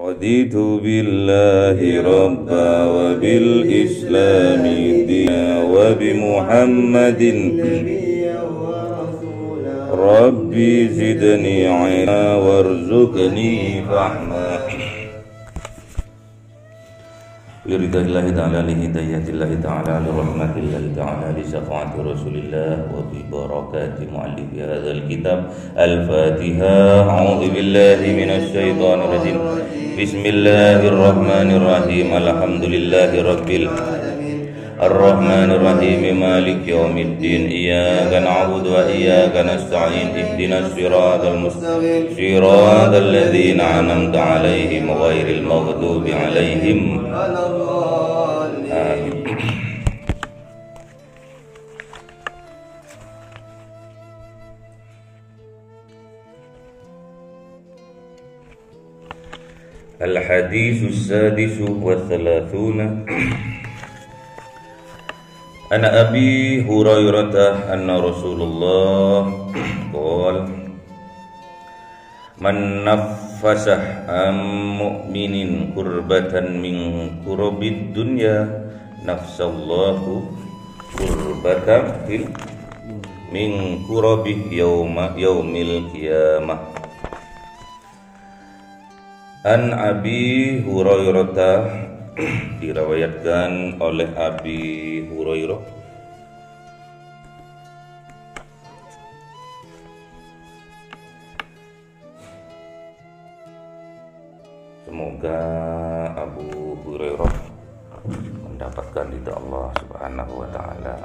رضيت بالله ربا وبالإسلام دينا وبمحمد ربي زدني علما وارزقني فهما لرضا الله تعالى لهداية الله تعالى لرحمة الله تعالى لشفاعة رسول الله وببركات مؤلف هذا الكتاب الفاتحة. أعوذ بالله من الشيطان الرجيم. بسم الله الرحمن الرحيم. الحمد لله رب العالمين الرحمن الرحيم مالك يوم الدين إياك نعبد وإياك نستعين اهدنا الصراط المستقيم صراط الذين أنعمت عليهم غير المغضوب عليهم آمين. الحديث السادس والثلاثون عن أبي هريرة أن رسول الله قال من نفس عن مؤمن كربة من كرب الدنيا نفس الله كربة من كرب يوم القيامة. An Abi Hurairah, diriwayatkan oleh Abi Hurairah semoga Abu Hurairah mendapatkan ridha Allah Subhanahu wa taala.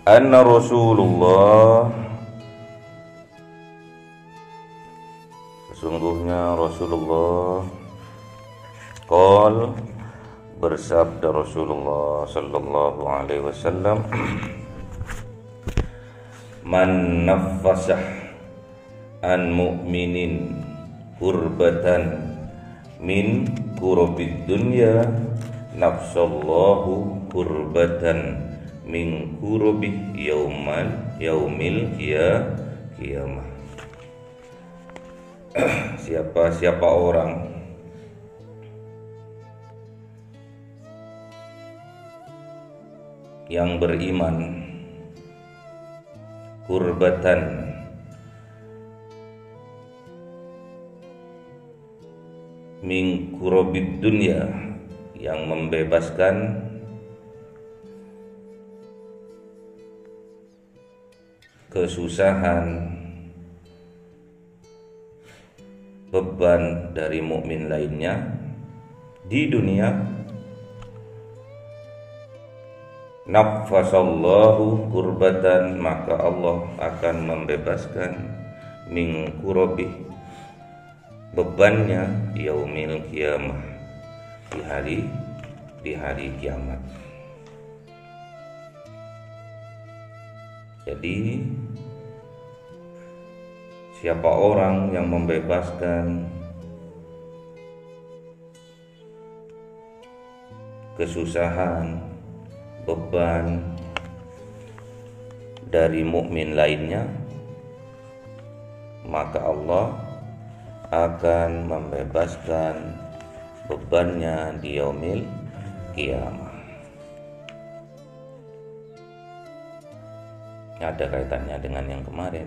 Anna Rasulullah, sesungguhnya Rasulullah qol, bersabda Rasulullah sallallahu alaihi wasallam, man naffasah an mu'minin kurbatan min kurabid dunya nafsallahu kurbatan min kurabi yaumil qiyamah. Siapa orang yang beriman kurbatan min kurabid dunya, yang membebaskan kesusahan, beban dari mukmin lainnya di dunia, naffasallahu kurbatan, maka Allah akan membebaskan min kurabi, bebannya yaumil qiyamah, di hari kiamat. Jadi siapa orang yang membebaskan kesusahan, beban dari mukmin lainnya, maka Allah akan membebaskan bebannya di yaumil qiyamah. Ada kaitannya dengan yang kemarin,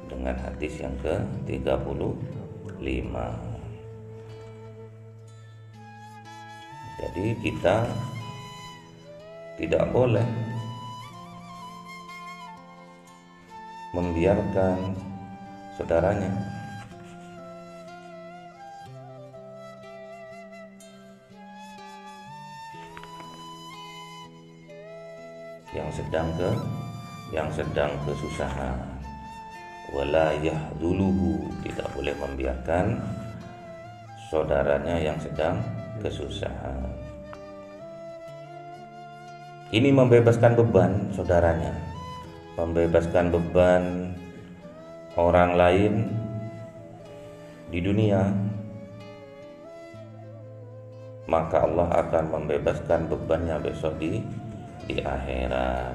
dengan hadis yang ke-35. Jadi kita tidak boleh membiarkan saudaranya yang sedang kesusahan, wala yahduluhu, tidak boleh membiarkan saudaranya yang sedang kesusahan. Ini membebaskan beban saudaranya, membebaskan beban orang lain di dunia, maka Allah akan membebaskan bebannya besok di akhirat.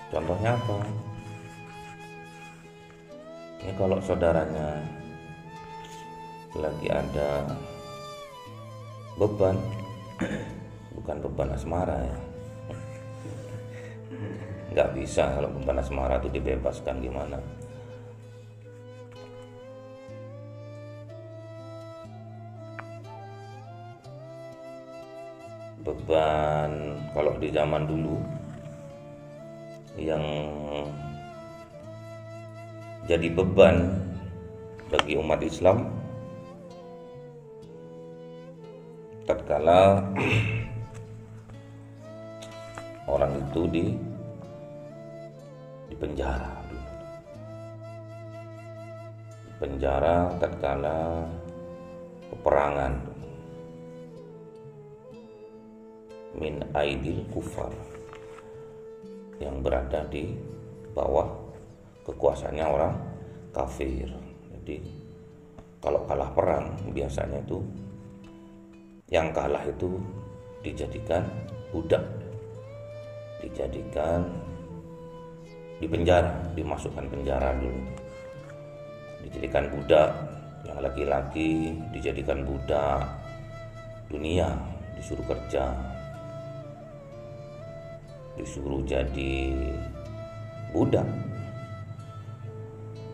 Contohnya apa? Ini kalau saudaranya lagi ada beban, bukan beban asmara ya, nggak bisa kalau beban asmara itu dibebaskan gimana. Beban kalau di zaman dulu yang jadi beban bagi umat Islam tatkala orang itu di penjara dulu. Di penjara tatkala peperangan min aidil kufar, yang berada di bawah kekuasaannya orang kafir. Jadi kalau kalah perang biasanya itu yang kalah itu dijadikan budak, dijadikan di penjara, dimasukkan penjara dulu, dijadikan budak. Yang laki-laki dijadikan budak dunia, disuruh kerja, disuruh jadi budak,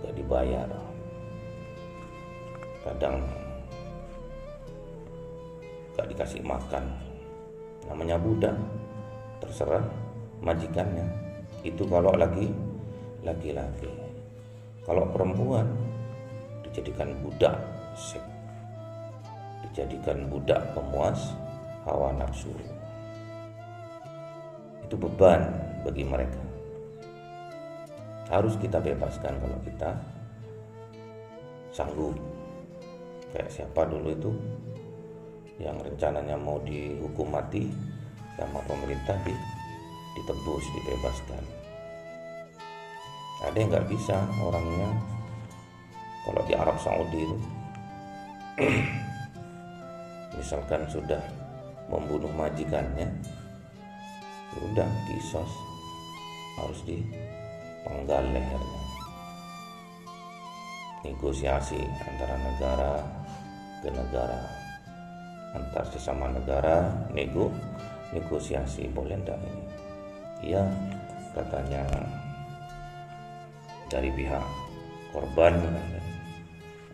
gak dibayar, kadang gak dikasih makan. Namanya budak, terserah majikannya. Itu kalau laki-laki. Kalau perempuan dijadikan budak seks, dijadikan budak pemuas hawa nafsu. Itu beban bagi mereka. Harus kita bebaskan kalau kita sanggup. Kayak siapa dulu itu yang rencananya mau dihukum mati sama pemerintah, ditebus, dibebaskan. Ada yang nggak bisa orangnya. Kalau di Arab Saudi itu misalkan sudah membunuh majikannya, udah kisos, harus dipenggal lehernya. Negosiasi antara negara ke negara, antar sesama negara, negosiasi, boleh enggak ini? Iya, katanya dari pihak korban,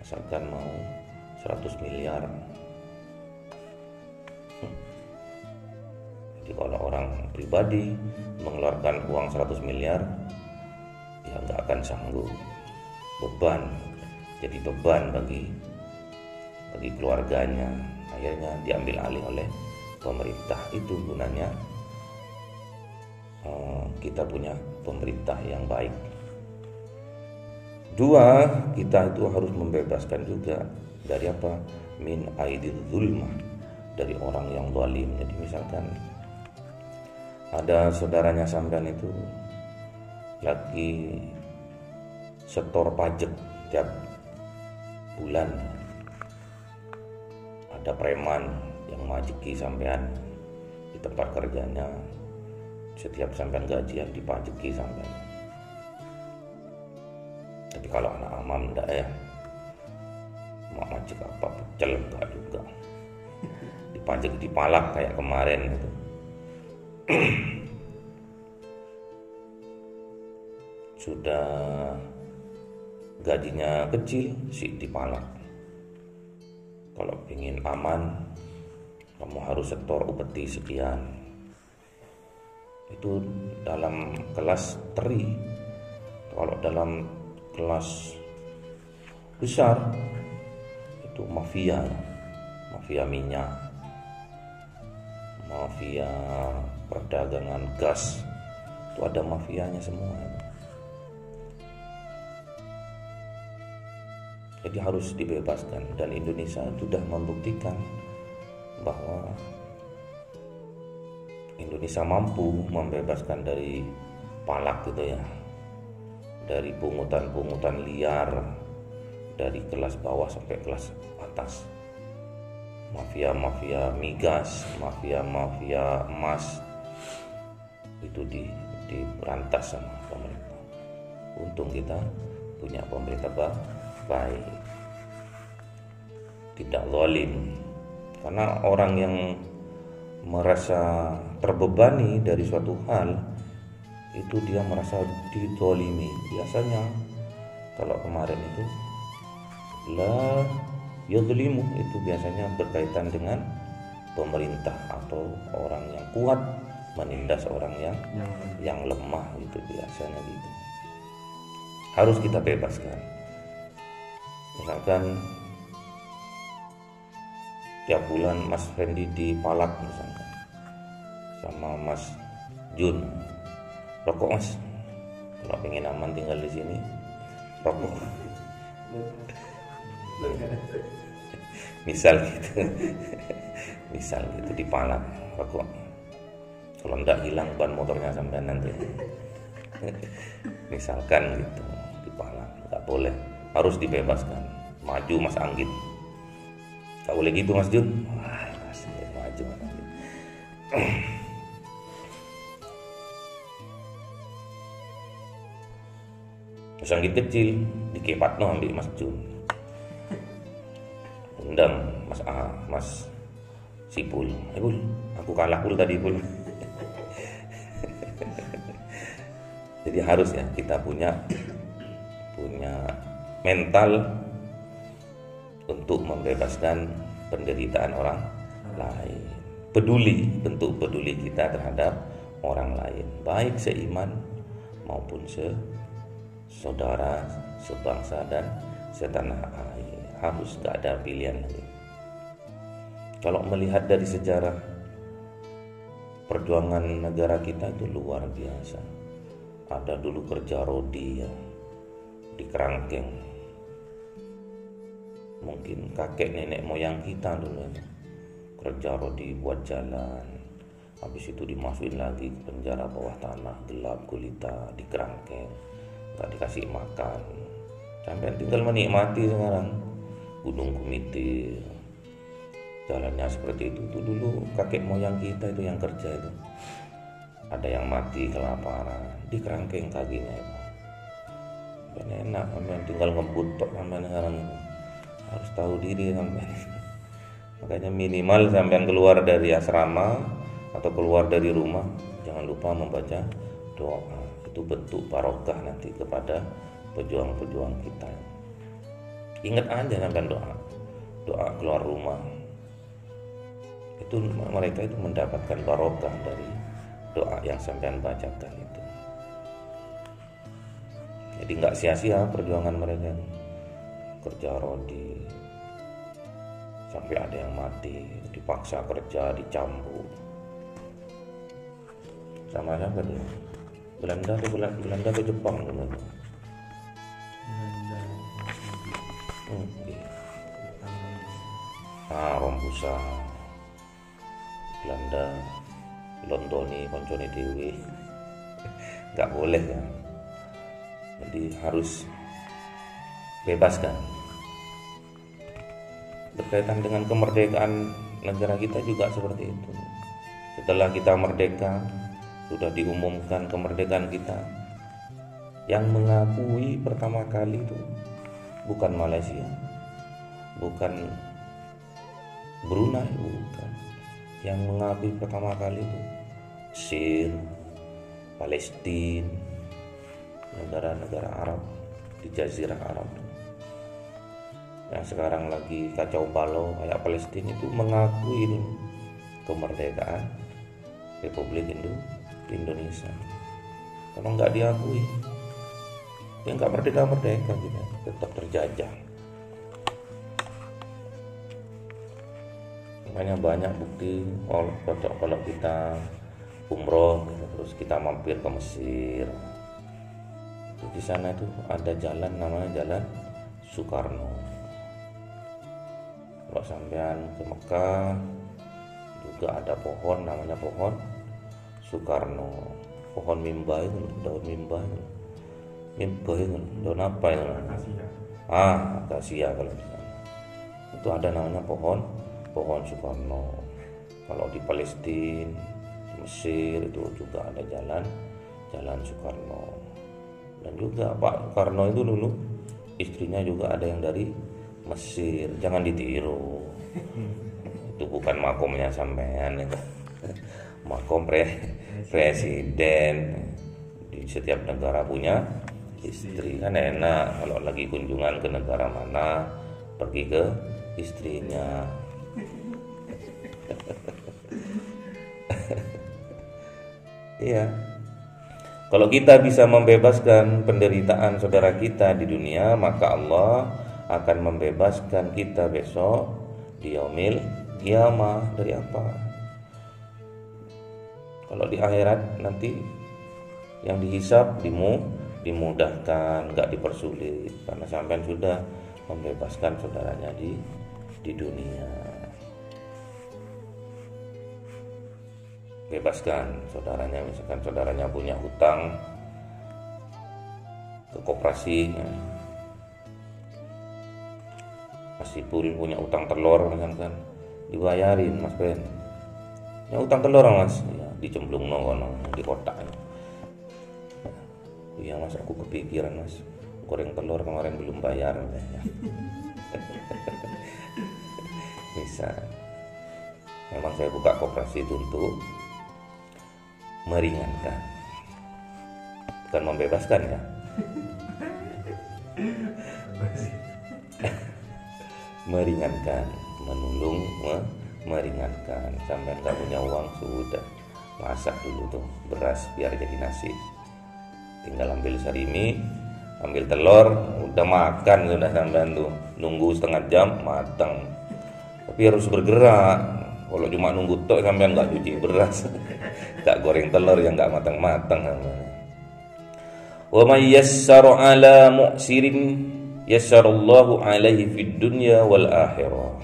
asalkan mau 100 miliar. Jadi kalau orang pribadi mengeluarkan uang 100 miliar, ya nggak akan sanggup. Beban, jadi beban bagi keluarganya. Akhirnya diambil alih oleh pemerintah. Itu gunanya kita punya pemerintah yang baik. Dua, kita itu harus membebaskan juga dari apa? Min aidil zulmah, dari orang yang zalim. Jadi misalkan ada saudaranya sampean itu lagi setor pajak tiap bulan, ada preman yang majeki sampean di tempat kerjanya, setiap sampean gajian dipajeki sampean. Tapi kalau anak amam enggak ya, mau majek apa, pecel enggak juga, dipajek dipalak kayak kemarin gitu. Sudah gajinya kecil sih dipalak. Kalau ingin aman, kamu harus setor upeti sekian. Itu dalam kelas teri. Kalau dalam kelas besar itu mafia minyak, mafia perdagangan gas, itu ada mafianya semua. Jadi harus dibebaskan, dan Indonesia sudah membuktikan bahwa Indonesia mampu membebaskan dari palak gitu ya, dari pungutan liar, dari kelas bawah sampai kelas atas. Mafia migas, mafia emas itu diberantas sama pemerintah. Untung kita punya pemerintah baik, tidak zalim. Karena orang yang merasa terbebani dari suatu hal itu dia merasa dizalimi. Biasanya kalau kemarin itu la yadhlimu itu biasanya berkaitan dengan pemerintah atau orang yang kuat menindas orang yang lemah, gitu biasanya gitu. Harus kita bebaskan. Misalkan tiap bulan Mas Fendi dipalak misalkan sama Mas Jun, rokok Mas, kalau pengen aman tinggal di sini rokok. misal gitu dipalak rokok, kalau enggak hilang ban motornya sampai nanti. Misalkan gitu dipalak, nggak boleh, harus dibebaskan. Maju Mas Anggit, nggak boleh gitu Mas Jun. Wah, maju Mas Anggit. Mas Anggit kecil dikepatno ambil Mas Jun, undang Mas Sipul, Pul, aku kalah Pul tadi Pul. Jadi harus ya kita punya mental untuk membebaskan penderitaan orang lain. Peduli, bentuk peduli kita terhadap orang lain, baik seiman maupun saudara, sebangsa dan setanah air. Harus gak ada pilihan lagi. Kalau melihat dari sejarah perjuangan negara kita itu luar biasa. Ada dulu kerja rodi ya, di kerangkeng. Mungkin kakek nenek moyang kita dulu ya, kerja rodi buat jalan. Habis itu dimasukin lagi ke penjara bawah tanah, gelap gulita, di kerangkeng, gak dikasih makan. Sampai tinggal menikmati sekarang Gunung Kumitir, jalannya seperti itu. Itu dulu kakek moyang kita itu yang kerja itu. Ada yang mati kelaparan di kerangkeng kakinya itu. Dan enak sampai tinggal ngebut tok sampai sekarang itu. Harus tahu diri sampai. Makanya minimal sampai keluar dari asrama atau keluar dari rumah jangan lupa membaca doa. Itu bentuk barokah nanti kepada pejuang-pejuang kita. Ingat aja sampai doa keluar rumah. Itu mereka itu mendapatkan barokah dari doa yang sampean bacakan itu. Jadi nggak sia-sia perjuangan mereka, kerja rodi sampai ada yang mati, dipaksa kerja, dicambuk. Sama siapa dia? Belanda ke Jepang dulu. Rompusa Belanda lontoni koncone dewe, nggak boleh ya. Jadi harus bebaskan. Berkaitan dengan kemerdekaan negara kita juga seperti itu. Setelah kita merdeka, sudah diumumkan kemerdekaan kita, yang mengakui pertama kali itu bukan Malaysia, bukan Brunei, bukan. Yang mengakui pertama kali itu Mesir, Palestina, negara-negara Arab di Jazirah Arab. Yang sekarang lagi kacau balau kayak Palestina itu mengakui ini kemerdekaan Republik Indonesia. Kalau nggak diakui, ya nggak merdeka kita, tetap terjajah. Makanya banyak bukti kalau kita umroh terus kita mampir ke Mesir. Di sana itu ada jalan namanya Jalan Soekarno. Kalau sampean ke Mekah juga ada pohon namanya pohon Soekarno. Pohon mimba itu, daun mimba itu. Mimba itu daun apa itu? Akasia kalau di sana. Itu ada namanya pohon Soekarno. Kalau di Palestina, di Mesir itu juga ada jalan Soekarno. Dan juga Pak Soekarno itu dulu istrinya juga ada yang dari Mesir. Jangan ditiru. Itu bukan makomnya sampean itu. Makom presiden. Di setiap negara punya istri, kan enak kalau lagi kunjungan ke negara mana pergi ke istrinya. Iya. Kalau kita bisa membebaskan penderitaan saudara kita di dunia, maka Allah akan membebaskan kita besok di yaumil qiyamah. Dari apa? Kalau di akhirat nanti yang dihisab dimudahkan, nggak dipersulit, karena sampean sudah membebaskan saudaranya di dunia. Bebaskan saudaranya, misalkan saudaranya punya hutang ke koperasi, meskipun punya utang telur misalkan, dibayarin Mas Ben. Ya utang telur Mas, ya, dicemplung nongol di kotak. Iya Mas, aku kepikiran Mas, goreng telur kemarin belum bayar. Bisa. Memang saya buka koperasi itu untuk meringankan, bukan membebaskan ya. Meringankan, menolong, meringankan. Sampai nggak punya uang, sudah masak dulu tuh beras biar jadi nasi, tinggal ambil sarimi, ambil telur, udah makan sudah. Sampean tuh nunggu setengah jam matang, tapi harus bergerak. Kalau cuma nunggu tok sampean nggak cuci beras, nggak goreng telur yang nggak matang-matang. Wa may yassara ala mu'sirin yassarallahu alaihi fid dunya wal akhirah.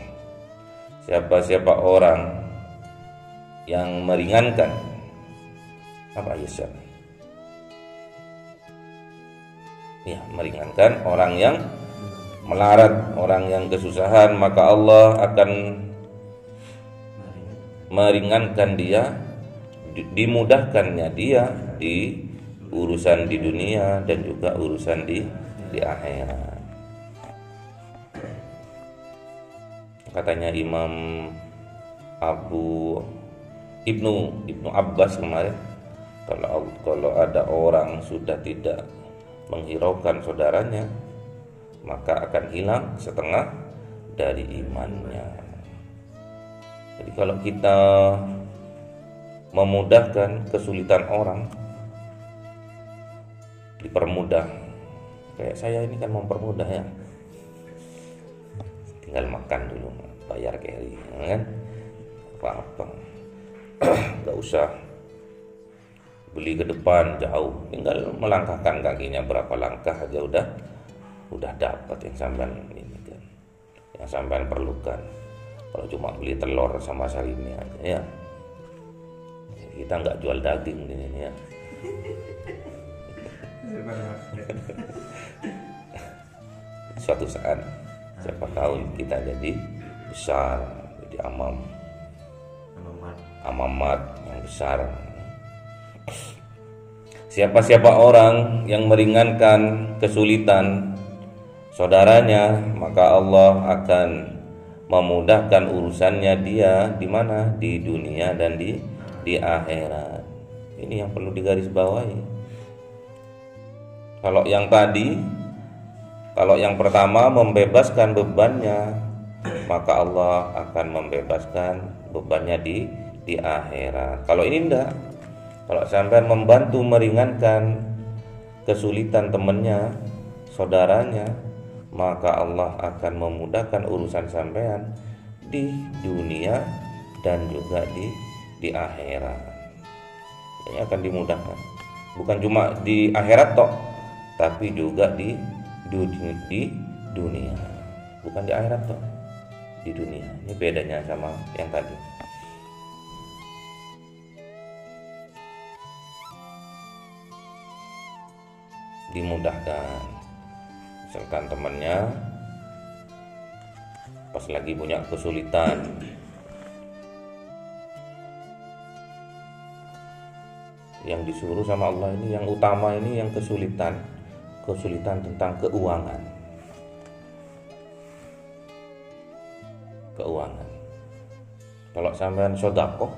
Siapa orang yang meringankan, apa yassar? Ya, meringankan orang yang melarat, orang yang kesusahan, maka Allah akan meringankan dia, dimudahkannya dia di urusan di dunia dan juga urusan di akhirat. Katanya Imam Ibnu Abbas kemarin, kalau ada orang sudah tidak menghiraukan saudaranya, maka akan hilang setengah dari imannya. Jadi kalau kita memudahkan kesulitan orang, dipermudah, kayak saya ini kan mempermudah ya, tinggal makan dulu, bayar carry, kan? Apa-apa, nggak usah beli ke depan jauh, tinggal melangkahkan kakinya berapa langkah aja udah dapat yang sampean ini kan, yang sampean perlukan. Kalau cuma beli telur sama sarimi aja ya, kita nggak jual daging di sini ya. Suatu saat siapa tahu kita jadi besar, jadi amamat yang besar. Siapa orang yang meringankan kesulitan saudaranya, maka Allah akan memudahkan urusannya dia di mana? Di dunia dan di akhirat. Ini yang perlu digarisbawahi. Kalau yang tadi, kalau yang pertama membebaskan bebannya, maka Allah akan membebaskan bebannya di akhirat. Kalau ini enggak, kalau sampean membantu meringankan kesulitan temannya, saudaranya, maka Allah akan memudahkan urusan sampean di dunia dan juga di akhirat. Ini akan dimudahkan. Bukan cuma di akhirat toh, tapi juga di dunia. Bukan di akhirat toh, di dunia. Ini bedanya sama yang tadi. Dimudahkan. Misalkan temannya pas lagi punya kesulitan, yang disuruh sama Allah ini, yang utama ini yang kesulitan tentang keuangan. keuangan. Kalau sampean sodakoh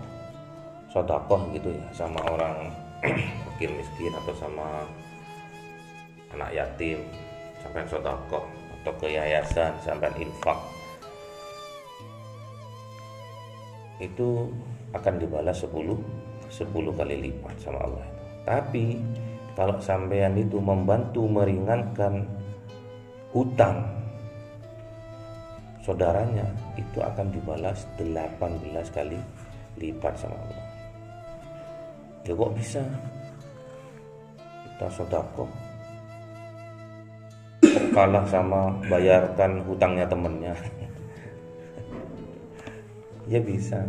gitu ya sama orang fakir miskin atau sama anak yatim, sampean sodakoh atau ke yayasan, sampean infak, itu akan dibalas 10 kali lipat sama Allah. Tapi kalau sampean itu membantu meringankan hutang saudaranya, itu akan dibalas 18 kali lipat sama Allah. Ya kok bisa kita sedekah kalah sama bayarkan hutangnya temennya? Ya bisa.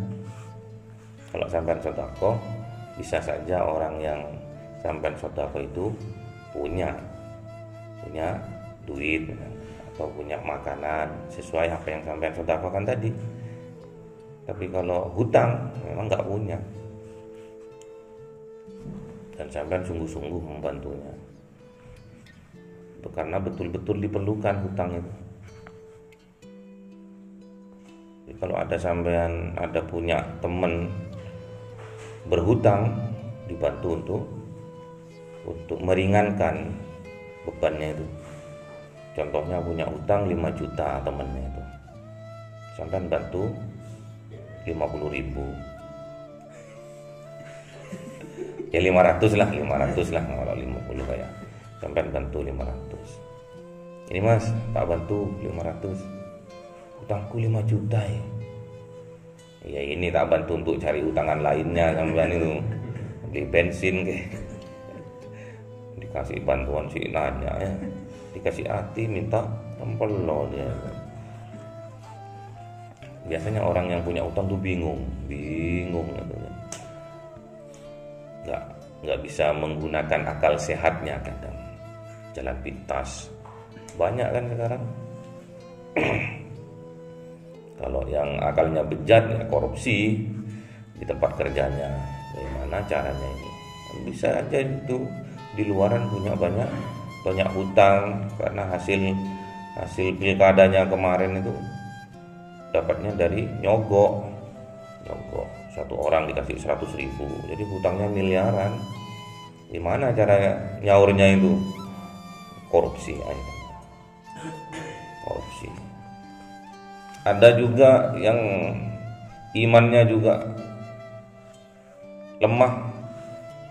Kalau sampean sedekah, bisa saja orang yang sampean sedekah itu punya duit atau punya makanan sesuai apa yang sampean sedekahkan tadi. Tapi kalau hutang memang nggak punya, dan sampean sungguh-sungguh membantunya, itu karena betul-betul diperlukan hutang itu. Jadi kalau ada sampean punya teman berhutang, dibantu untuk meringankan bebannya itu. Contohnya punya utang 5 juta temennya itu, sampean bantu 50.000, ya 500 lah kalau 50 kayak sampean bantu 500. Ini mas, tak bantu 500, utangku 5 juta ya. Ya ini tak bantu untuk cari utangan lainnya, sampean itu beli bensin kayak. Dikasih bantuan si nanya ya, dikasih hati minta tempel loh dia. Biasanya orang yang punya utang tuh bingung gitu. Nggak bisa menggunakan akal sehatnya kadang, jalan pintas banyak kan sekarang. Kalau yang akalnya bejat ya korupsi di tempat kerjanya. Bagaimana caranya ini? Bisa aja itu di luaran punya banyak hutang karena hasil pilkadanya kemarin itu dapatnya dari nyogok. Satu orang dikasih 100.000, jadi hutangnya miliaran. Gimana cara nyaurnya itu? Korupsi. Ada juga yang imannya juga lemah,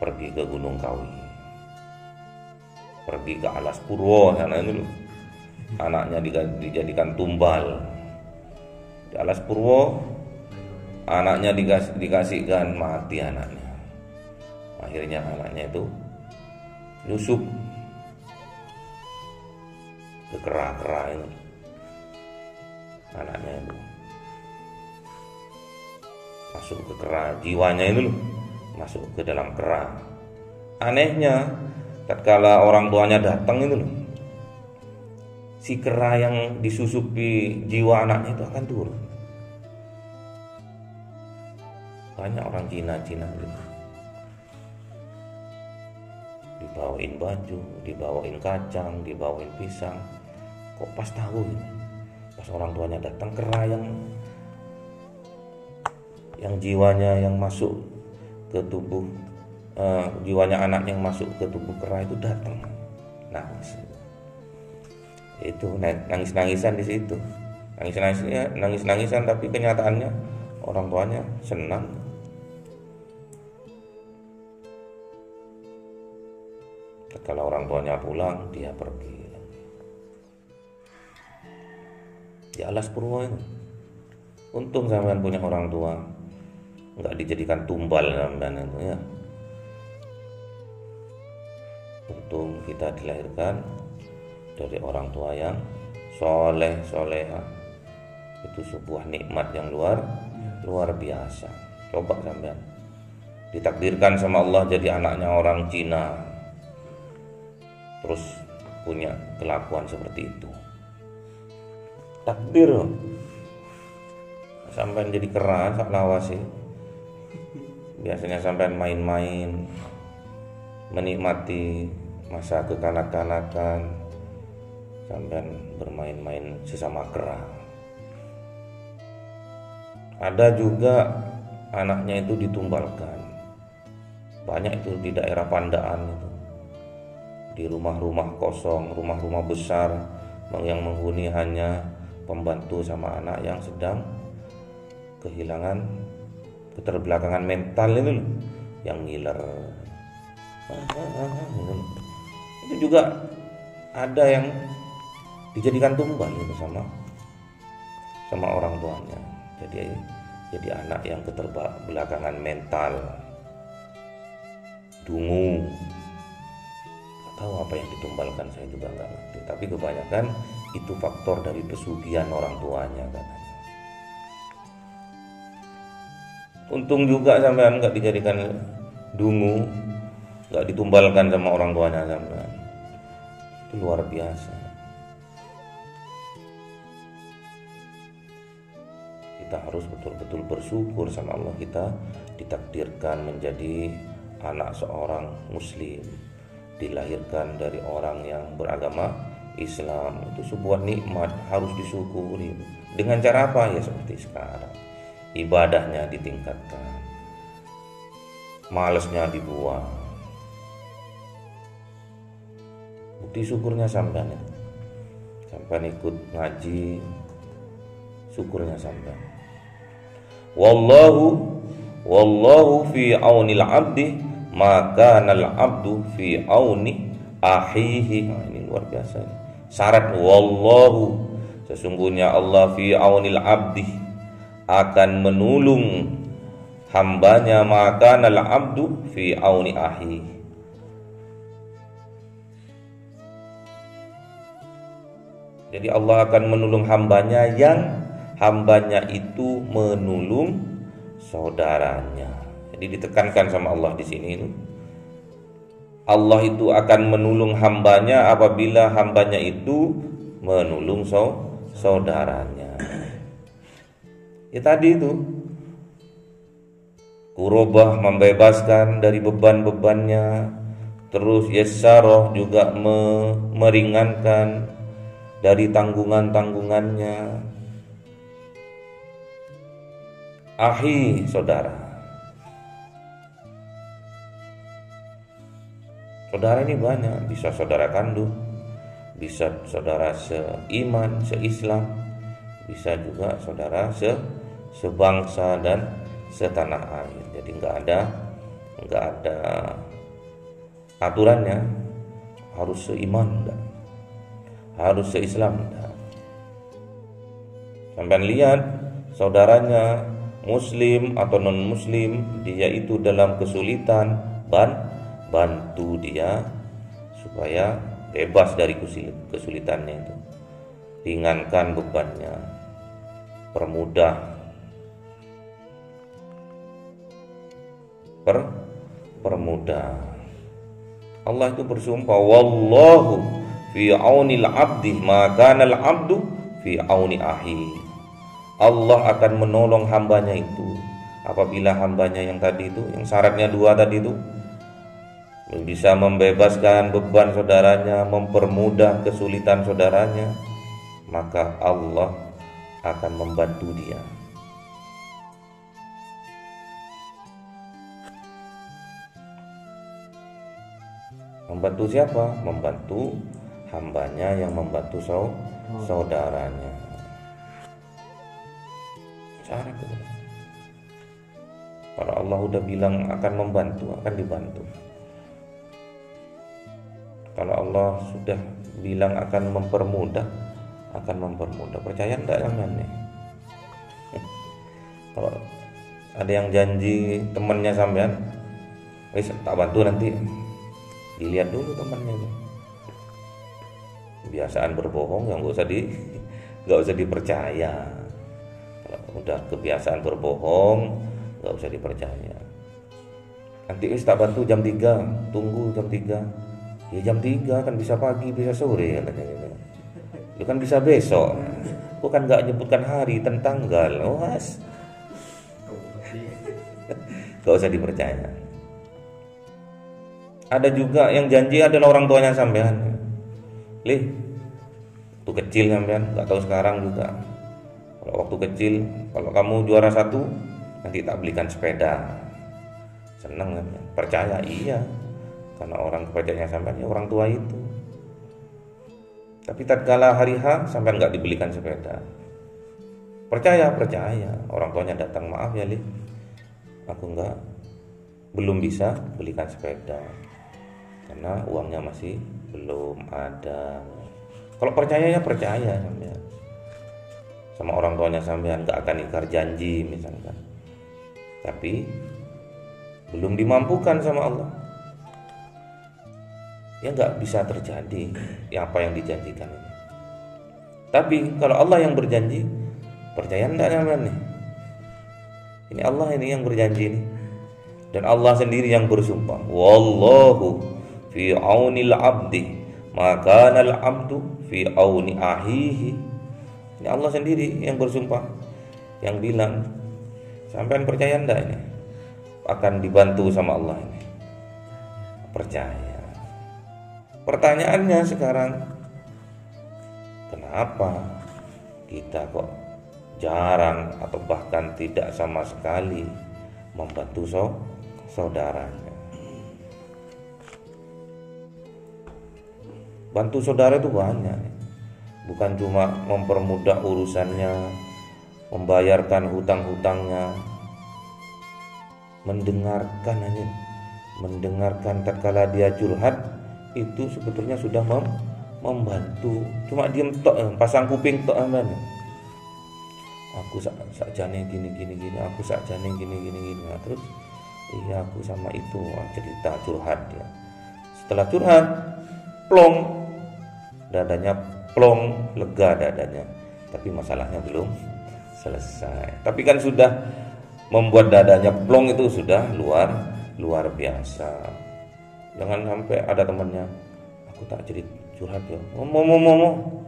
pergi ke Gunung Kawi, pergi ke Alas Purwo sana itu loh. Anaknya dijadikan tumbal di Alas Purwo, anaknya dikasihkan mati anaknya. Akhirnya anaknya itu nyusup ke kera ini. Anaknya itu masuk ke kera, jiwanya itu loh masuk ke dalam kera. Anehnya tatkala orang tuanya datang itu loh, si kera yang disusupi jiwa anaknya itu akan turun. Banyak orang Cina gitu, dibawain baju, dibawain kacang, dibawain pisang. Kok pas tahu gitu, pas orang tuanya datang, kera yang jiwanya yang masuk ke tubuh jiwanya anaknya yang masuk ke tubuh kera itu datang. Itu nangis-nangisan di situ, nangis-nangisan, tapi kenyataannya orang tuanya senang. Kalau orang tuanya pulang, dia pergi. Di Alas Purwo itu, untung sampean punya orang tua, nggak dijadikan tumbal sampean itu ya. Untung kita dilahirkan dari orang tua yang soleha. Itu sebuah nikmat yang luar biasa. Coba sampean ditakdirkan sama Allah jadi anaknya orang Cina, terus punya kelakuan seperti itu. Takdir sampean jadi kera sak lawase. Biasanya sampean main-main, menikmati masa kekanak-kanakan, sampean bermain-main sesama kera. Ada juga anaknya itu ditumbalkan. Banyak itu di daerah Pandaan itu. Di rumah-rumah kosong, rumah-rumah besar yang menghuni hanya pembantu sama anak yang sedang kehilangan keterbelakangan mental itu loh, yang ngiler. Itu juga ada yang dijadikan tumbal gitu sama orang tuanya. Jadi anak yang keterbelakangan mental, dungu. Tahu apa yang ditumbalkan, saya juga nggak ngerti. Tapi kebanyakan itu faktor dari pesugihan orang tuanya katanya. Untung juga sampean nggak dijadikan dungu, nggak ditumbalkan sama orang tuanya sampean. Itu luar biasa. Kita harus betul-betul bersyukur sama Allah, kita ditakdirkan menjadi anak seorang muslim, dilahirkan dari orang yang beragama Islam. Itu sebuah nikmat, harus disyukuri. Dengan cara apa? Ya seperti sekarang, ibadahnya ditingkatkan, malesnya dibuang. Bukti syukurnya sampean ikut ngaji, syukurnya sampean. Wallahu fi aunil abdi maka nal abdu fi auni ahihi. Nah, ini luar biasa ini. Syarat wallahu, sesungguhnya Allah fi aunil abdi, akan menolong hambanya, maka nal abdu fi auni ahihi. Jadi Allah akan menolong hambanya yang hambanya itu menolong saudaranya. Jadi ditekankan sama Allah di sini itu. Allah itu akan menolong hambanya apabila hambanya itu menolong saudaranya. Ya tadi itu, Qurobah membebaskan dari beban-bebannya, terus Yassarah juga meringankan dari tanggungan-tanggungannya. Ahi, saudara. Saudara ini banyak, bisa saudara kandung, bisa saudara seiman, seislam, bisa juga saudara sebangsa dan setanah air. Jadi nggak ada aturannya harus seiman, enggak, harus seislam, enggak. Sampai lihat saudaranya muslim atau non muslim, dia itu dalam kesulitan, bantu dia supaya bebas dari kesulitannya itu, ringankan bebannya, permudah. Allah itu bersumpah, wallahu fi aunil abdi maka nal abdu fi auni ahi. Allah akan menolong hambanya itu apabila hambanya yang tadi itu, yang syaratnya 2 tadi itu, bisa membebaskan beban saudaranya, mempermudah kesulitan saudaranya, maka Allah akan membantu dia. Membantu siapa? Membantu hambanya yang membantu saudaranya. Cara itu. Kalau Allah udah bilang akan membantu, akan dibantu. Kalau Allah sudah bilang akan mempermudah, akan mempermudah. Percaya enggak sampean nih? Kalau ada yang janji temannya sampean, wis tak bantu nanti, dilihat dulu temannya itu. Kebiasaan berbohong yang nggak usah dipercaya. Kalau udah kebiasaan berbohong, nggak usah dipercaya. Nanti wis tak bantu jam 3, tunggu jam 3. Ya jam 3 kan bisa pagi, bisa sore katanya. Itu kan bisa besok. Bukan nggak nyebutkan hari dan tanggal. Was. Gak usah dipercaya. Ada juga yang janji adalah orang tuanya sampean. Tuh kecil sampean, nggak tahu sekarang juga. Kalau waktu kecil, kalau kamu juara 1, nanti tak belikan sepeda. Seneng kan? Percaya, iya. Karena orang kepercayaan sampean ya orang tua itu. Tapi tatkala hari H sampean nggak dibelikan sepeda. Percaya. Orang tuanya datang, maaf ya Li, aku belum bisa belikan sepeda karena uangnya masih belum ada. Kalau percaya ya percaya sampean. Sama orang tuanya sampean nggak akan ingkar janji misalkan. Tapi belum dimampukan sama Allah. Ya nggak bisa terjadi apa yang dijanjikan ini. Tapi kalau Allah yang berjanji, percaya enggak sampean nih? Ini Allah ini yang berjanji nih. Dan Allah sendiri yang bersumpah, wallahu fi aunil abdi maka al abdu fi auni ahihi. Ini Allah sendiri yang bersumpah, yang bilang, sampean percaya enggak ini akan dibantu sama Allah ini? Percaya. Pertanyaannya sekarang, kenapa kita kok jarang atau bahkan tidak sama sekali membantu saudaranya? Bantu saudara itu banyak, bukan cuma mempermudah urusannya, membayarkan hutang-hutangnya, mendengarkan tatkala dia curhat, itu sebetulnya sudah membantu. Cuma diem tok, pasang kuping tok aman. Aku sakjane gini, aku sakjane gini. Nah, terus iya aku sama itu cerita curhat ya. Setelah curhat, plong, dadanya plong, lega dadanya. Tapi masalahnya belum selesai. Tapi kan sudah membuat dadanya plong, itu sudah luar biasa. Jangan sampai ada temannya, aku tak jadi curhat ya. Ngomong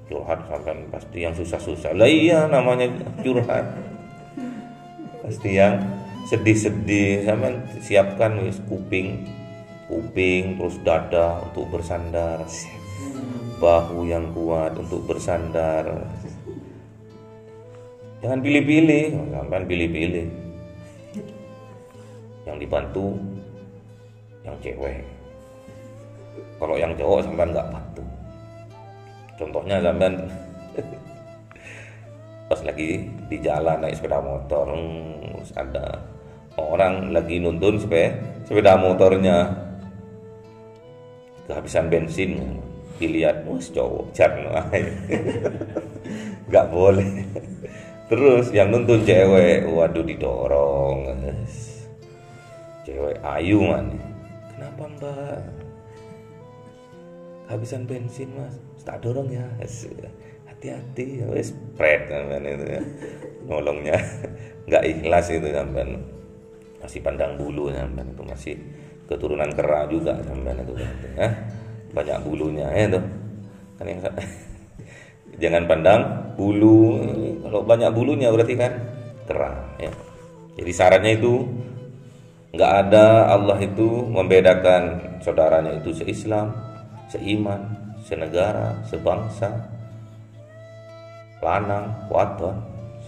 curhat sampai pasti yang susah-susah. Lah iya, namanya curhat. Pasti yang sedih-sedih. Sampai siapkan wis kuping, terus dada untuk bersandar, bahu yang kuat untuk bersandar. Jangan pilih-pilih, sampai pilih-pilih. Yang dibantu yang cewek. Kalau yang cowok sampean nggak bantu. Contohnya sampean pas lagi di jalan naik sepeda motor, terus ada orang lagi nuntun sepeda motornya, kehabisan bensin, dilihat, wes cowok carno, nggak boleh. Terus yang nuntun cewek, waduh didorong, cewek ayu mana? Kenapa mbak? Kehabisan bensin mas, tak dorong ya. Hati-hati, wes spread sampean itu ya. Nolongnya nggak ikhlas itu sampean. Masih pandang bulu sampean itu, masih keturunan kera juga sampean itu. Banyak bulunya ya tuh. Kan yang jangan pandang bulu. Kalau banyak bulunya berarti kan kera ya. Jadi syaratnya itu nggak ada Allah itu membedakan saudaranya itu se-Islam, seiman, senegara, sebangsa, lanang, wadon,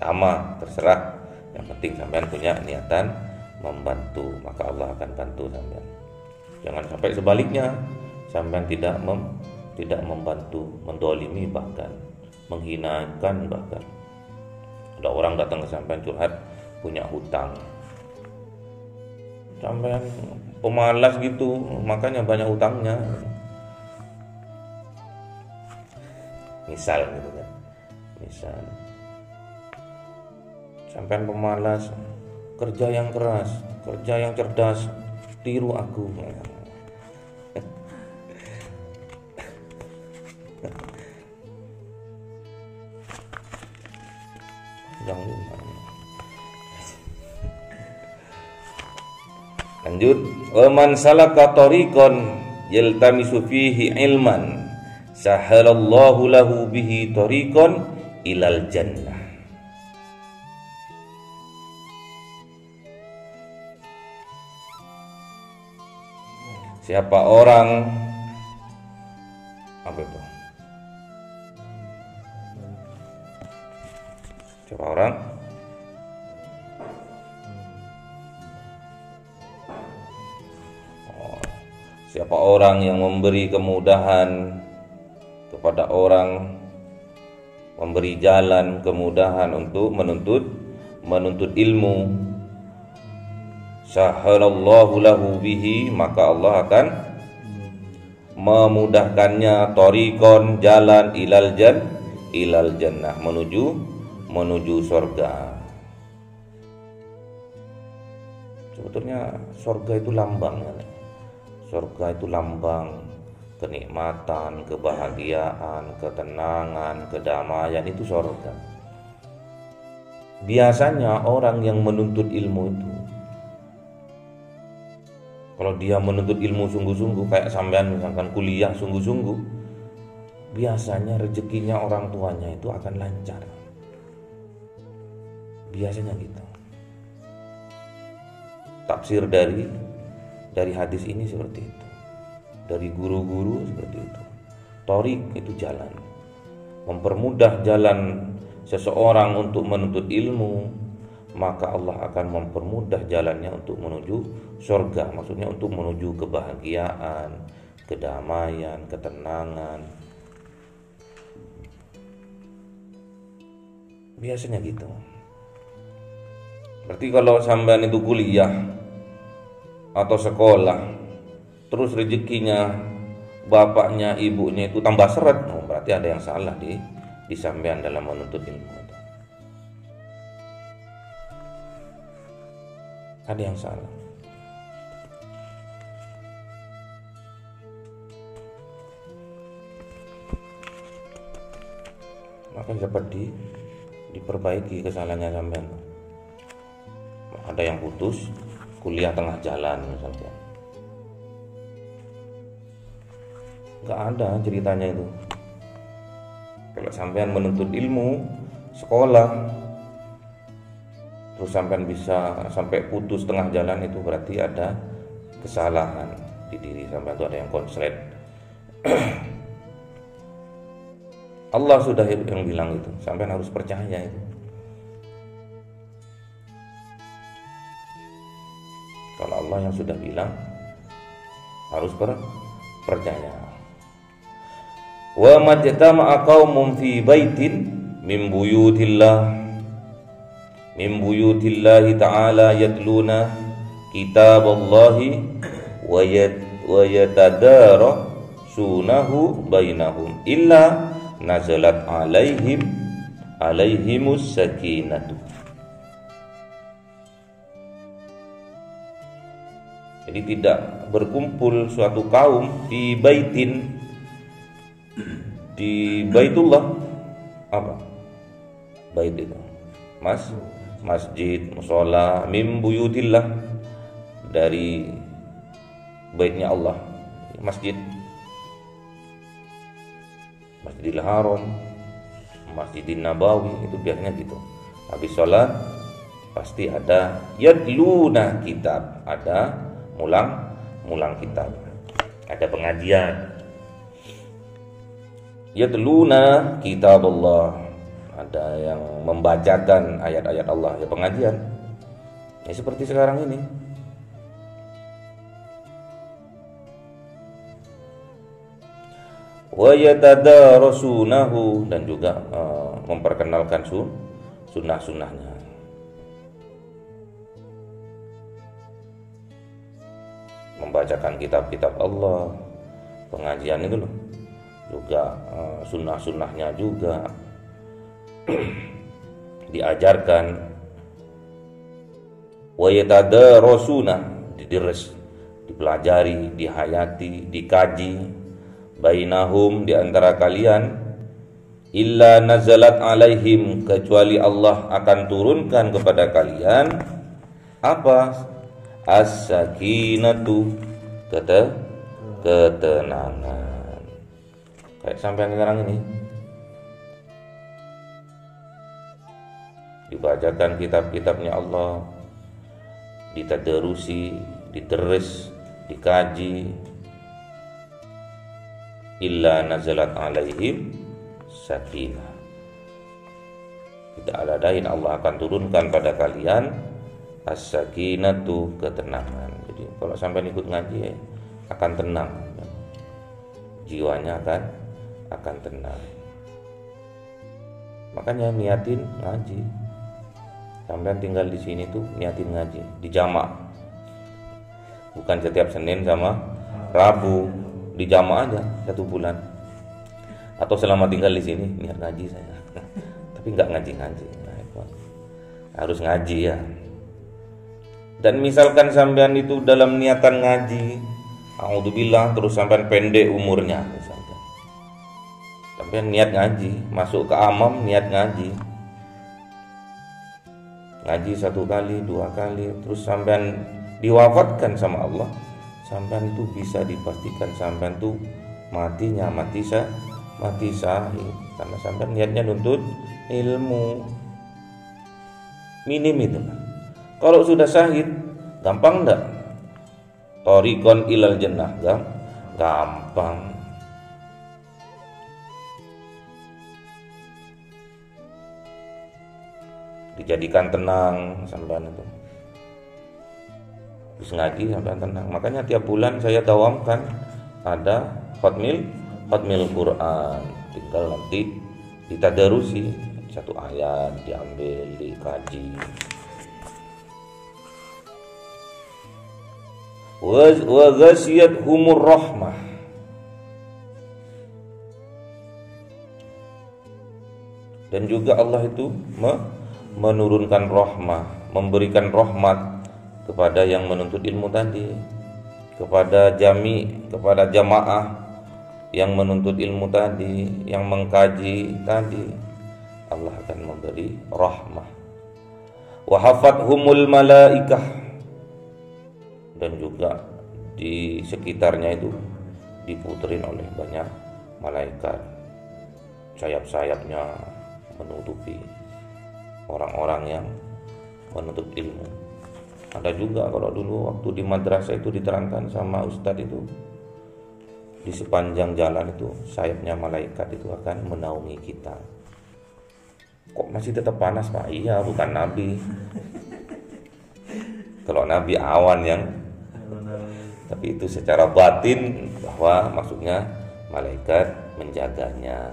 sama, terserah. Yang penting sampean punya niatan membantu, maka Allah akan bantu sampean. Jangan sampai sebaliknya, sampean tidak membantu, mendolimi bahkan, menghinakan bahkan. Ada orang datang ke sampean curhat punya hutang. Sampean pemalas gitu, makanya banyak hutangnya. Misal gitu kan. Misal sampean pemalas, kerja yang keras, kerja yang cerdas, tiru aku. Lanjut, wa man salaka tariqan yaltamisu fihi ilman sahalallahu lahu bihi tariqan ilal jannah. Siapa orang apa itu? Siapa orang? Siapa orang yang memberi kemudahan kepada orang, memberi jalan kemudahan untuk menuntut ilmu, sahalallahu lahu bihi, maka Allah akan memudahkannya thariqon, jalan ilal jannah, menuju surga. Sebetulnya surga itu lambang, surga itu lambang kenikmatan, kebahagiaan, ketenangan, kedamaian, itu surga. Biasanya orang yang menuntut ilmu itu, kalau dia menuntut ilmu sungguh-sungguh, kayak sampean misalkan kuliah sungguh-sungguh, biasanya rezekinya orang tuanya itu akan lancar. Biasanya gitu. Tafsir dari hadis ini seperti itu. Dari guru-guru seperti itu. Thariq itu jalan. Mempermudah jalan seseorang untuk menuntut ilmu, maka Allah akan mempermudah jalannya untuk menuju surga. Maksudnya untuk menuju kebahagiaan, kedamaian, ketenangan. Biasanya gitu. Berarti kalau sampean itu kuliah atau sekolah, terus rezekinya bapaknya, ibunya itu tambah seret, berarti ada yang salah di sampean dalam menuntut ilmu. Ada yang salah. Maka dapat diperbaiki kesalahannya sampean. Ada yang putus kuliah tengah jalan misalnya. Gak ada ceritanya itu. Kalau sampean menuntut ilmu, sekolah, terus sampean bisa sampai putus tengah jalan, itu berarti ada kesalahan di diri sampean, itu ada yang konslet. Allah sudah yang bilang itu, sampean harus percaya itu. Kalau Allah yang sudah bilang, harus percaya. Wa majtama'a qaumun fi baitin min buyutillahi ta'ala yatluna kitaballahi wa yatadarasunahu bainahum illa nazalat alaihimus sakinatu. Jadi tidak berkumpul suatu kaum di baitin, di Baitullah, apa? Bait itu masjid, mushola, mim buyutillah, dari baitnya Allah, masjid, Masjidil Haram, Masjidin Nabawi, itu biasanya gitu. Habis sholat pasti ada yatluna kitab, ada mulang kitab, ada pengajian. Yatluna kitab Allah, ada yang membacakan ayat-ayat Allah, ya pengajian. Ya seperti sekarang ini. Wa yatadarasunahu, dan juga memperkenalkan sunnah-sunnahnya. Membacakan kitab-kitab Allah, pengajian itu loh, juga sunnah-sunnahnya juga diajarkan. Wa yatadarasuna, dideres, dipelajari, dihayati, dikaji, bainahum, di antara kalian, illa nazalat alaihim, kecuali Allah akan turunkan kepada kalian apa? As-sakinatu, ketenangan. Kayak sampai sekarang ini dibacakan kitab-kitabnya Allah, ditadarusi, diteres, dikaji, illa nazalat alaihim sakinah. tidak ada lain, Allah akan turunkan pada kalian as-sakinatu, ketenangan. Jadi kalau sampai ikut ngaji akan tenang, jiwanya akan tenang. Makanya niatin ngaji. Sampai tinggal di sini tuh niatin ngaji di jamak, bukan setiap Senin sama Rabu, di jamak aja 1 bulan. Atau selama tinggal di sini niat ngaji saya, tapi nggak ngaji. Nah, itu harus ngaji ya. Dan misalkan sampean itu dalam niatan ngaji, a'udzubillah, terus sampean pendek umurnya, misalkan sampean niat ngaji, masuk ke amam niat ngaji 1 kali, 2 kali, terus sampean diwafatkan sama Allah, sampean itu bisa dipastikan sampean tuh matinya mati syahid, karena sampean niatnya nuntut ilmu. Minim itu. Kalau sudah syahid, gampang enggak? Thariqon ilal jannah, gampang. Dijadikan tenang sampean itu. Terus ngaji sampean tenang. Makanya tiap bulan saya dawamkan ada khatmil Quran. Tinggal nanti ditadarusi 1 ayat, diambil, dikaji. Wa ghasiyat humur rahmah. Dan juga Allah itu menurunkan rahmah, memberikan rahmat kepada yang menuntut ilmu tadi, kepada jamaah yang menuntut ilmu tadi, yang mengkaji tadi. Allah akan memberi rahmah. Wa hafathumul malaikah. Dan juga di sekitarnya itu diputerin oleh banyak malaikat, sayap-sayapnya menutupi orang-orang yang menuntut ilmu. Ada juga kalau dulu waktu di madrasah itu diterangkan sama ustadz itu, di sepanjang jalan itu sayapnya malaikat itu akan menaungi kita. Kok masih tetap panas Pak? Iya, bukan Nabi. Kalau Nabi awan yang, tapi itu secara batin, bahwa maksudnya malaikat menjaganya.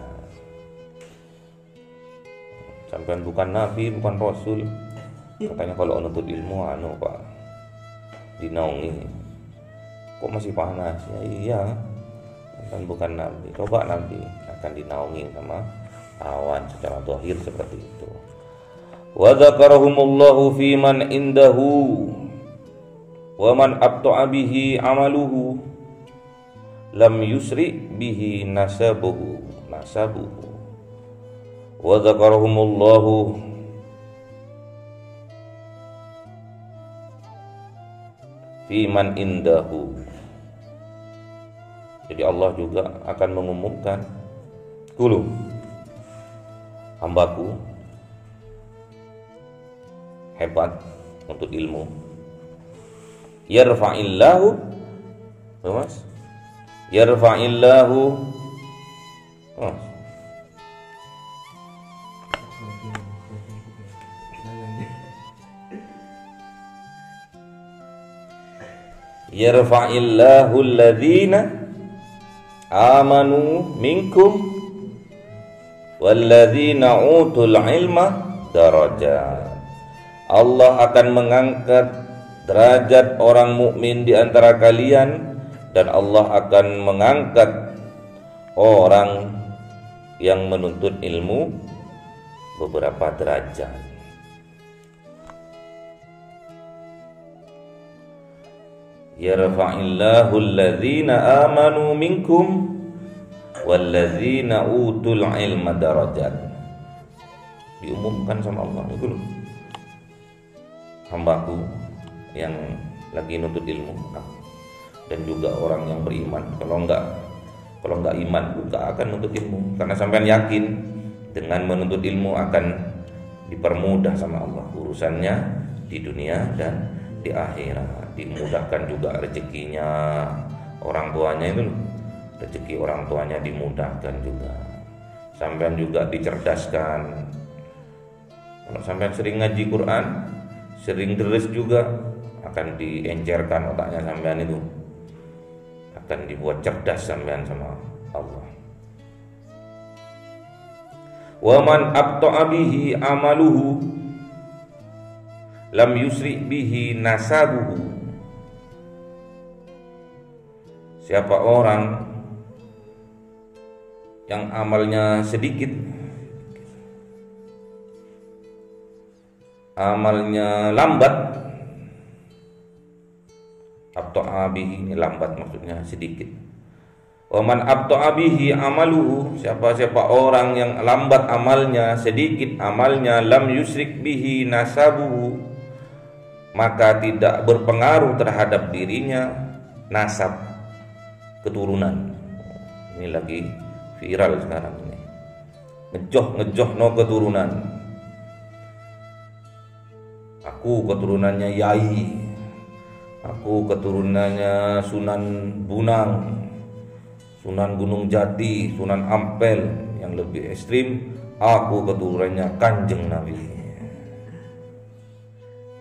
Sampai bukan Nabi, bukan Rasul. Katanya kalau nuntut ilmu Pak, dinaungi. Kok masih panas? Ya iya, kan bukan Nabi. Coba Nabi akan dinaungi sama awan secara zahir seperti itu. Wa dzakarahumullahu fi man indahu wa man abta'a bihi amaluhu lam yusri bihi nasabuhu wa dzakarahumullahu fi man indahu. Jadi Allah juga akan mengumumkan, "Kulu hambaku hebat untuk ilmu, yarfa'illahu yarfa'illahu alladhina amanu minkum walladzina utul ilma darajat." Allah akan mengangkat derajat orang mukmin di antara kalian, dan Allah akan mengangkat orang yang menuntut ilmu beberapa derajat. Yarfa'illahu alladhina amanu minkum walladzina utul ilma darajat. Diumumkan sama Allah itu loh, hambaku yang lagi nuntut ilmu, dan juga orang yang beriman. Kalau enggak iman juga akan nuntut ilmu, karena sampean yakin dengan menuntut ilmu akan dipermudah sama Allah urusannya di dunia dan di akhirat. Dimudahkan juga rezekinya orang tuanya itu, rezeki orang tuanya dimudahkan juga. Sampean juga dicerdaskan Kalau sampean sering ngaji Quran, sering deres juga, akan diencerkan otaknya sampean itu, akan dibuat cerdas sampean sama Allah. Wa man abta'a bihi amaluhu lam yusri bihi nasabuhu. Siapa orang yang amalnya sedikit, amalnya lambat, abta'a bihi ini lambat maksudnya sedikit. Wa man abta'a bihi amaluhu, siapa orang yang lambat amalnya, sedikit amalnya, lam yusrik bihi nasabuhu, maka tidak berpengaruh terhadap dirinya nasab, keturunan. Ini lagi viral sekarang ini, ngejoh no keturunan. Aku keturunannya Yai, aku keturunannya Sunan Bunang, Sunan Gunung Jati, Sunan Ampel. Yang lebih ekstrim, aku keturunannya Kanjeng Nabi.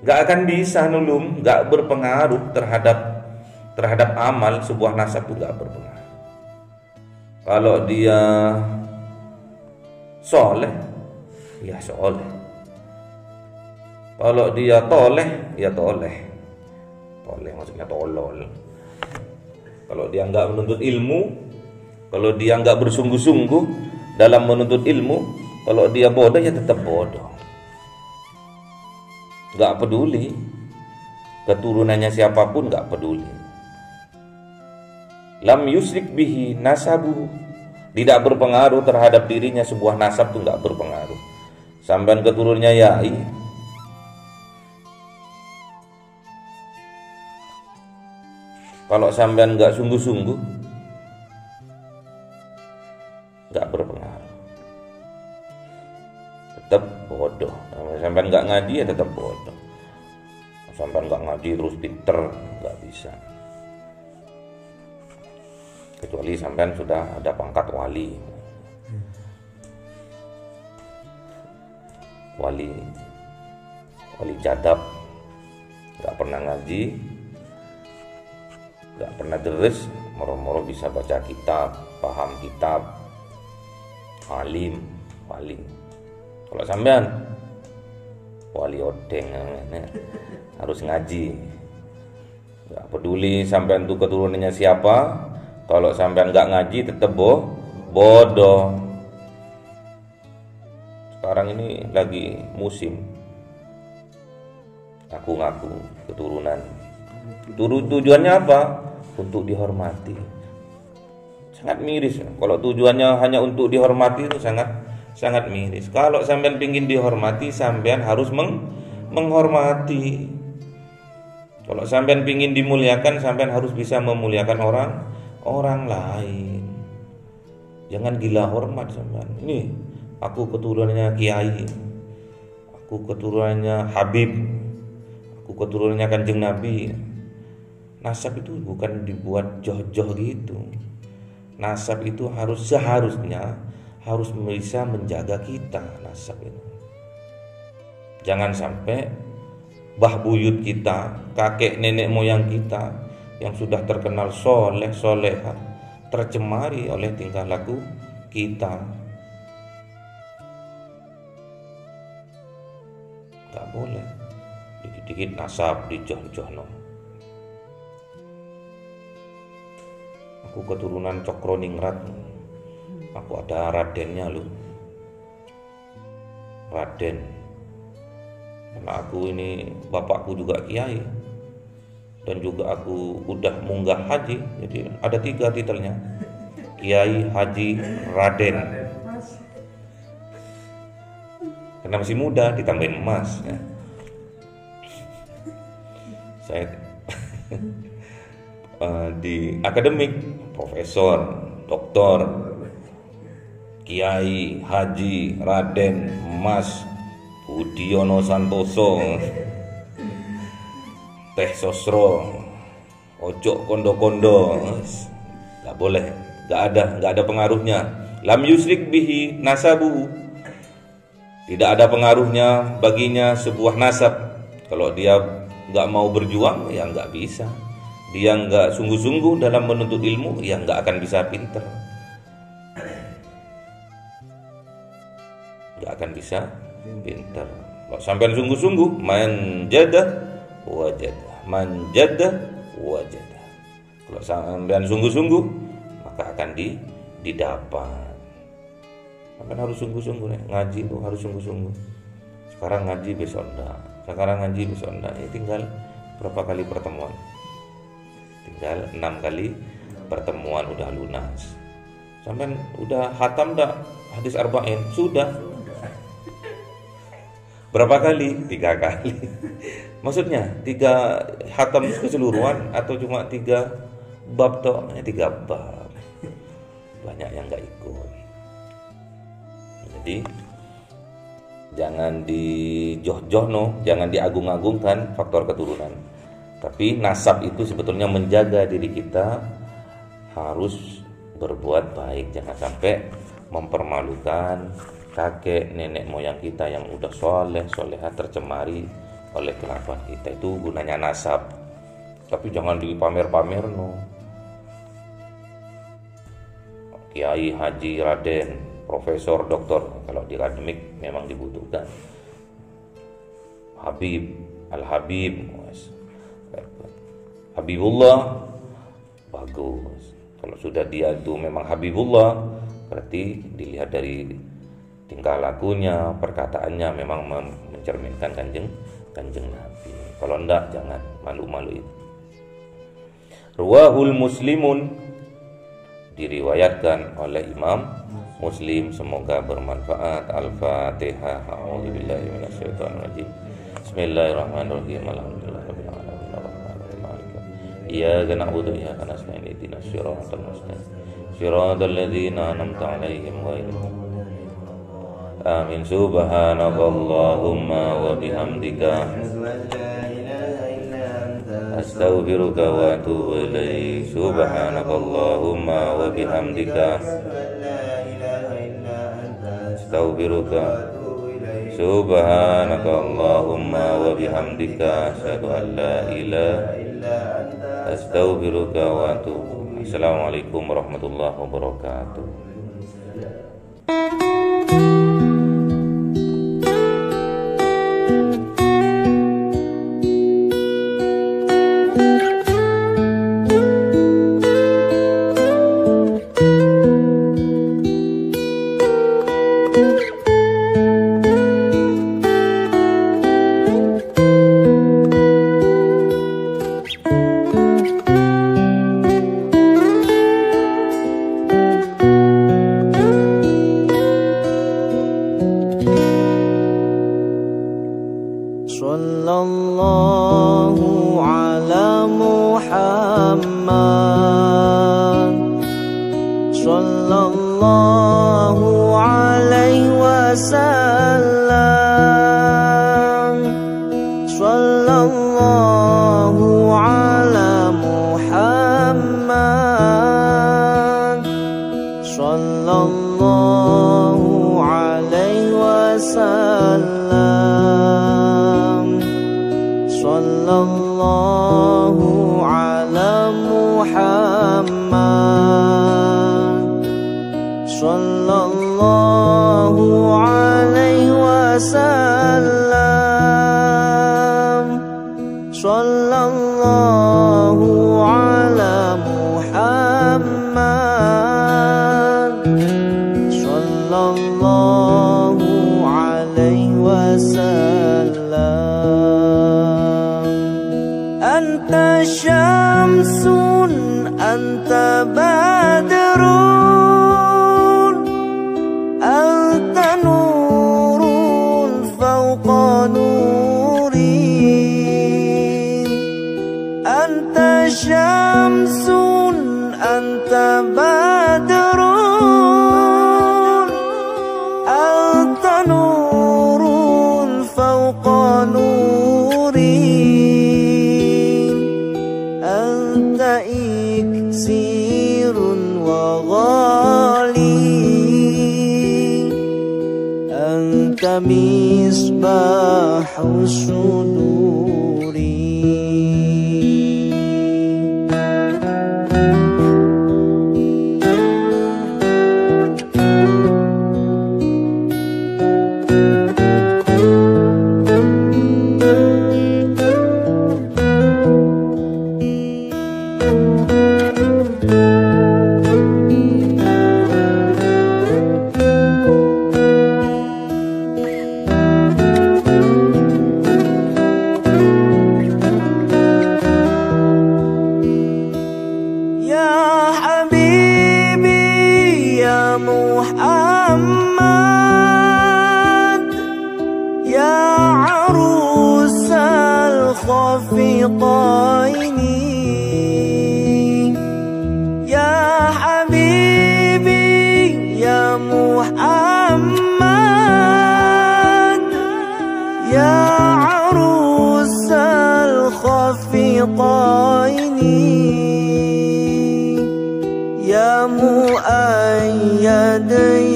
Gak akan bisa nulung, gak berpengaruh terhadap amal. Sebuah nasab itu gak berpengaruh. Kalau dia soleh, ya soleh. Kalau dia toleh, ya toleh. Toleh maksudnya tolol. Kalau dia nggak menuntut ilmu, kalau dia nggak bersungguh-sungguh dalam menuntut ilmu, kalau dia bodoh ya tetap bodoh. Nggak peduli keturunannya siapapun, nggak peduli. Lam yusrik bihi nasabu, tidak berpengaruh terhadap dirinya. Sebuah nasab itu nggak berpengaruh. Sampean keturunannya Yai, kalau sampean nggak sungguh-sungguh, nggak berpengaruh, tetap bodoh. Sampean nggak ngaji ya tetap bodoh. Sampean nggak ngaji terus pinter, nggak bisa. Kecuali sampean sudah ada pangkat wali, wali jadab, nggak pernah ngaji, gak pernah deres, moro-moro bisa baca kitab, paham kitab, alim, wali. Kalau sampean wali odeng harus ngaji. Gak peduli sampean itu keturunannya siapa, kalau sampean gak ngaji tetap bodoh. Sekarang ini lagi musim ngaku-ngaku keturunan. Tujuannya apa? Untuk dihormati. Sangat miris. Kalau tujuannya hanya untuk dihormati itu sangat miris. Kalau sampean pingin dihormati, sampean harus menghormati. Kalau sampean pingin dimuliakan, sampean harus bisa memuliakan orang lain. Jangan gila hormat sampean. Ini aku keturunannya Kiai, aku keturunannya Habib, aku keturunannya Kanjeng Nabi. Nasab itu bukan dibuat joh-joh gitu. Nasab itu seharusnya bisa menjaga kita. Nasab itu jangan sampai bah buyut kita, kakek nenek moyang kita yang sudah terkenal soleh soleha tercemari oleh tingkah laku kita. Gak boleh dikit-dikit nasab dijoh-joh. Aku keturunan Cokroningrat, aku ada Radennya loh, Raden. Karena aku ini bapakku juga kiai, dan juga aku udah munggah haji, jadi ada 3 titelnya, Kiai, Haji, Raden. Karena masih muda ditambahin emas ya. Saya di akademik, profesor, doktor, Kiai, Haji, Raden, Mas Budiono Santoso, Teh Sosro, Ojo Kondo-kondo. Gak boleh, gak ada pengaruhnya. Lam yusrik bihi nasabu, Tidak ada pengaruhnya baginya sebuah nasab. Kalau dia nggak mau berjuang, ya nggak bisa. Dia nggak sungguh-sungguh dalam menuntut ilmu, ya nggak akan bisa pinter. Nggak akan bisa pinter. Kalau sampai sungguh-sungguh, man jadah wajadah, man jadah wajadah. Kalau sampai sungguh-sungguh, maka akan didapat. Sampai harus sungguh-sungguh nih. Ngaji itu harus sungguh-sungguh. Sekarang ngaji besok enggak. Sekarang ngaji besok enggak. Ini tinggal berapa kali pertemuan? Tinggal 6 kali pertemuan udah lunas. Sampai udah khatam enggak hadis arba'in? Sudah. Berapa kali? 3 kali. Maksudnya 3 khatam keseluruhan atau cuma 3 bab toh? 3 bab. Banyak yang enggak ikut. Jadi jangan dijoh-johno, jangan diagung-agungkan faktor keturunan. Tapi nasab itu sebetulnya menjaga diri kita harus berbuat baik. Jangan sampai mempermalukan kakek nenek moyang kita yang udah soleh soleha tercemari oleh kelakuan kita. Itu gunanya nasab. Tapi jangan dipamer-pamer no. Kiai, haji, raden, profesor, doktor, kalau di akademik memang dibutuhkan. Habib, Al-Habib, Habibullah, bagus. Kalau sudah dia itu memang Habibullah, berarti dilihat dari tingkah lakunya, perkataannya memang mencerminkan kanjeng Nabi. Kalau enggak, jangan malu-maluin. Ruwahul Muslimun, diriwayatkan oleh Imam Muslim, semoga bermanfaat. Al-Fatihah. A'udzubillahi minasyaitonirrajim. Bismillahirrahmanirrahim. Alhamdulillahirabbil alamin. Arrahmanirrahim. Maliki yaumiddin. Iyyaka na'budu wa iyyaka nasta'in. Ihdinas siratal mustaqim. Siratal ladzina an'amta 'alaihim ghairil maghdubi 'alaihim. Amin. Subhanakallahumma wa bihamdika astaghfiruka wa atubu ilaik. Subhanakallahumma wa bihamdika astaghfiruka. Subhanakallahumma wa bihamdika asyhadu an la ilaha illa anta astaghfiruka wa atubu. Assalamualaikum warahmatullahi wabarakatuh. مصباح الصدور محمد يا عروس الخفقين يا حبيبي يا محمد يا عروس الخفقين يا مؤيد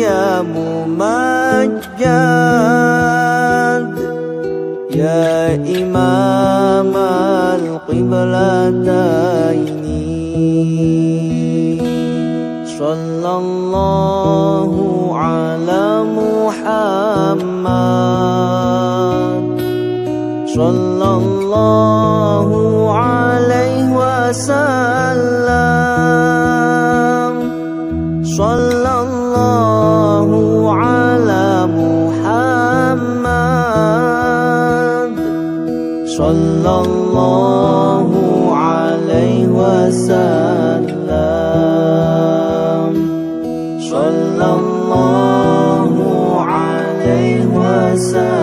يا ممجد يا إمام القبلتين صلى الله على محمد صلى الله عليه وسلم صلى الله على محمد صلى الله عليه وسلم صلى الله عليه وسلم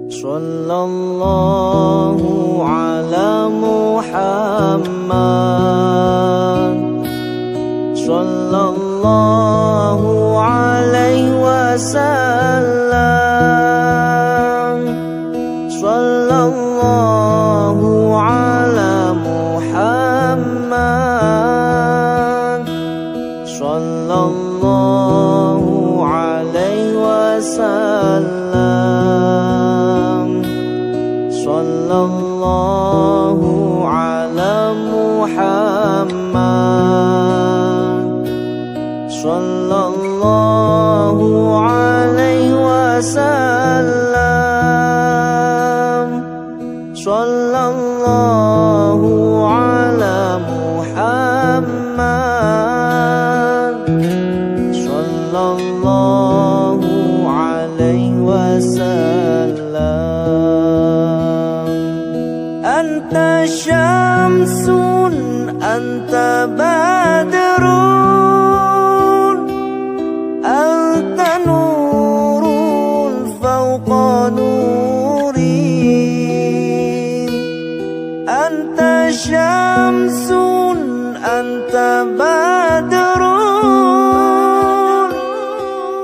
صلى الله على محمد صلى الله عليه وسلم صلى الله على محمد صلى الله عليه وسلم صلى الله على محمد صلى الله عليه وسلم صلى الله على محمد صلى الله عليه وسلم أنت شمس أنت بدر أنت نور فوق نوري أنت شمس أنت بدر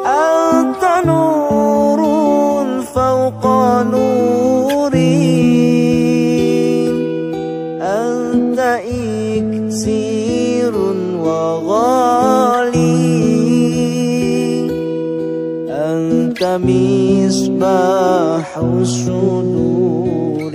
أنت نور فوق نوري أنت إكسير وغالي أنت مصباح الصدور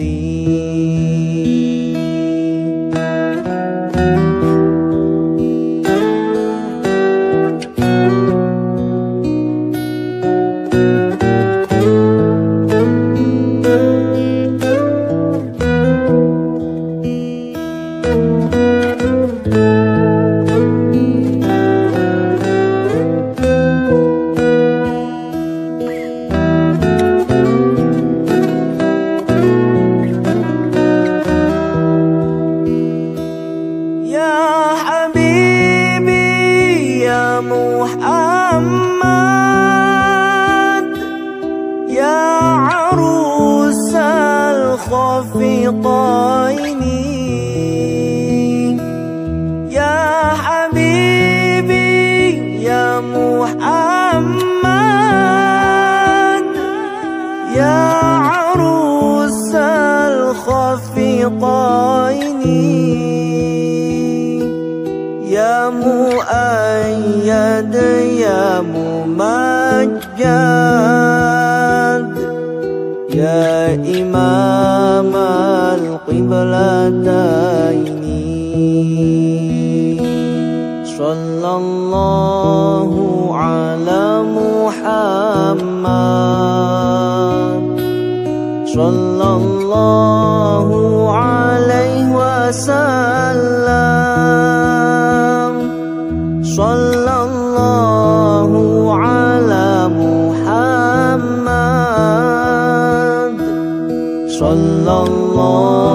يا حبيبي محمد يا عروس الخفقين يا حبيبي يا محمد يا عروس الخفقين يا مؤيد يا ممجد يا إمام القبلتين صلى الله على محمد صلى الله عليه وسلم صلى الله على محمد صلى الله